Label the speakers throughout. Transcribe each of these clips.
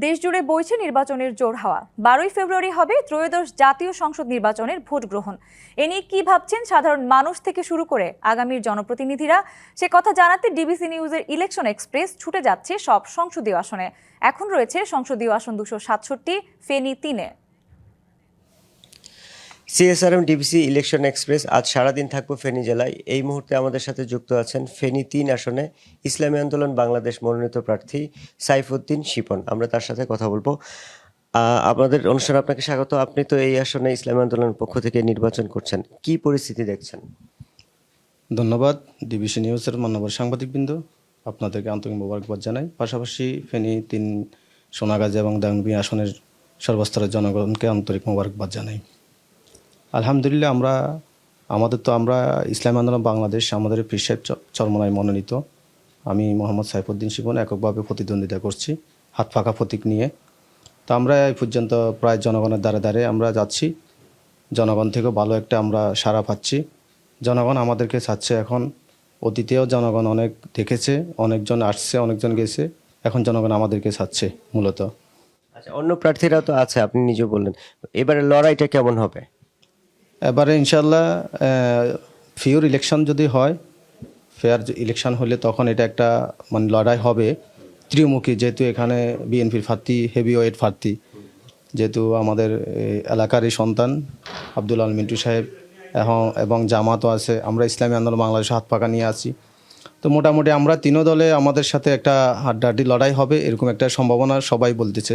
Speaker 1: দেশজুড়ে বইছে নির্বাচনের জোর হাওয়া। 12ই ফেব্রুয়ারি হবে ত্রয়োদশ জাতীয় সংসদ নির্বাচনের ভোট গ্রহণ। এ নিয়ে কি ভাবছেন সাধারণ মানুষ থেকে শুরু করে আগামীর জনপ্রতিনিধিরা, সে কথা জানাতে ডিবিসি নিউজের ইলেকশন এক্সপ্রেস ছুটে যাচ্ছে সব সংসদীয় আসনে। এখন রয়েছে সংসদীয় আসন 267, ফেনী 3-এ।
Speaker 2: সিএসআরএম ডিবিসি ইলেকশন এক্সপ্রেস আজ সারাদিন থাকবো ফেনী জেলায়। এই মুহূর্তে আমাদের সাথে যুক্ত আছেন ফেনী 3 আসনে ইসলামী আন্দোলন বাংলাদেশ মনোনীত প্রার্থী সাইফুদ্দিন শিপন। আমরা তার সাথে কথা বলবো। আমাদের অনুষ্ঠানে আপনাকে স্বাগত। আপনি তো এই আসনে ইসলামী আন্দোলনের পক্ষ থেকে নির্বাচন করছেন, কি পরিস্থিতি দেখছেন?
Speaker 3: ধন্যবাদ ডিবিসি নিউজের মাননীয় সাংবাদিকবৃন্দ, আপনাদেরকে আন্তরিক মোবারকবাদ জানাই। পাশাপাশি ফেনী 3, সোনাগাজী এবং দাঙ্গি আসনের সর্বস্তরের জনগণকে আন্তরিক মোবারকবাদ জানাই। আলহামদুলিল্লাহ, আমরা ইসলামী আন্দোলন বাংলাদেশ, আমাদের পীর সাহেব চরমনায় মনোনীত। আমি মোহাম্মদ সাইফুদ্দিন শিপন এককভাবে প্রতিদ্বন্দ্বিতা করছি হাত ফাঁকা প্রতীক নিয়ে। তো আমরা এই পর্যন্ত প্রায় জনগণের দ্বারে দ্বারে আমরা যাচ্ছি, জনগণ থেকেও ভালো একটা আমরা সাড়া পাচ্ছি। জনগণ আমাদেরকে চাচ্ছে। এখন অতীতেও জনগণ অনেক দেখেছে, অনেকজন আসছে, অনেকজন গেছে, এখন জনগণ আমাদেরকে চাচ্ছে মূলত।
Speaker 2: আচ্ছা, অন্য প্রার্থীরা তো আছে, আপনি নিজে বললেন, এবারে লড়াইটা কেমন হবে?
Speaker 3: এবারে ইনশাল্লাহ ফেয়ার ইলেকশন যদি হয়, ফেয়ার ইলেকশন হলে তখন এটা একটা লড়াই হবে ত্রিমুখী, যেহেতু এখানে বিএনপির প্রার্থী হেভি ওয়েট প্রার্থী, যেহেতু আমাদের এলাকারই সন্তান আব্দুল আল মিন্টু সাহেব এবং জামাতও আছে। আমরা ইসলামী আন্দোলন বাংলাদেশে হাত পাকা নিয়ে আছি। তো মোটামুটি আমরা তিনও দলে আমাদের সাথে একটা হাড্ডাহাড্ডি লড়াই হবে, এরকম একটা সম্ভাবনা সবাই বলতেছে,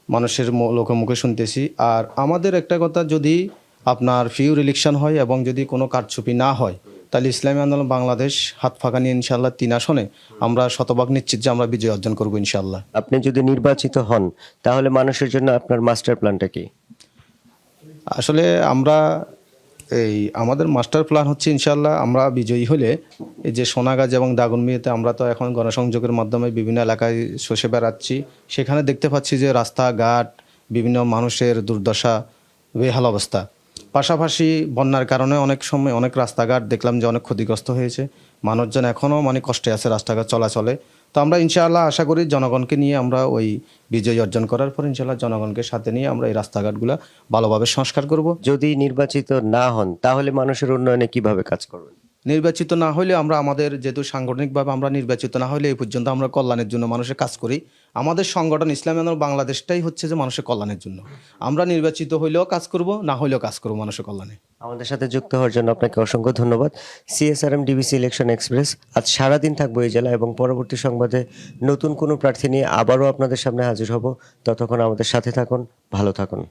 Speaker 3: মানুষের লোকে মুখে শুনতেছি। আর আমাদের একটা কথা, যদি আপনার ফিউর ইলেকশন হয় এবং যদি কোনো কারচুপি না হয়, তাহলে ইসলামী আন্দোলন বাংলাদেশ হাত ফাঁকা নিয়ে ইনশাল্লাহ 3 আসনে আমরা শতভাগ নিশ্চিত যে আমরা বিজয় অর্জন করবো ইনশাল্লাহ।
Speaker 2: আপনি যদি নির্বাচিত হন তাহলে মানুষের জন্য আপনার মাস্টার প্ল্যানটা কি?
Speaker 3: আসলে আমাদের মাস্টার প্ল্যান হচ্ছে ইনশাল্লাহ আমরা বিজয়ী হলে এই যে সোনাগাজী এবং দাগনমিয়াতে আমরা তো এখন গণসংযোগের মাধ্যমে বিভিন্ন এলাকায় শোষে বেড়াচ্ছি, সেখানে দেখতে পাচ্ছি যে রাস্তাঘাট বিভিন্ন মানুষের দুর্দশা, বেহাল অবস্থা। পাশাপাশি বন্যার কারণে অনেক সময় অনেক রাস্তাঘাট দেখলাম যে অনেক ক্ষতিগ্রস্ত হয়েছে, মানুষজন এখনও কষ্টে আছে রাস্তাঘাট চলাচলে। তো আমরা ইনশাআল্লাহ আশা করি জনগণকে নিয়ে আমরা ওই বিজয় অর্জন করার পর ইনশাআল্লাহ জনগণকে সাথে নিয়ে আমরা এই রাস্তাঘাটগুলো ভালোভাবে সংস্কার করব।
Speaker 2: যদি নির্বাচিত না হন তাহলে মানুষের উন্নয়নে কিভাবে কাজ করবেন?
Speaker 3: নির্বাচিত না হলে আমাদের যেহেতু সাংগঠনিকভাবে আমরা নির্বাচিত না হলে এই পর্যন্ত আমরা কল্যাণের জন্য মানুষের কাজ করি। আমাদের সংগঠন ইসলামী আন্দোলন বাংলাদেশটাই হচ্ছে যে মানুষের কল্যাণের জন্য। আমরা নির্বাচিত হইলেও কাজ করব, না হইলেও কাজ করব মানুষের কল্যাণে।
Speaker 2: আমাদের সাথে যুক্ত হওয়ার জন্য আপনাকে অসংখ্য ধন্যবাদ। সিএসআরএম ডিবিসি ইলেকশন এক্সপ্রেস আজ সারাদিন থাকবো এই জেলা, এবং পরবর্তী সংবাদে নতুন কোনো প্রার্থী নিয়ে আবারও আপনাদের সামনে হাজির হব। ততক্ষণ আমাদের সাথে থাকুন, ভালো থাকুন।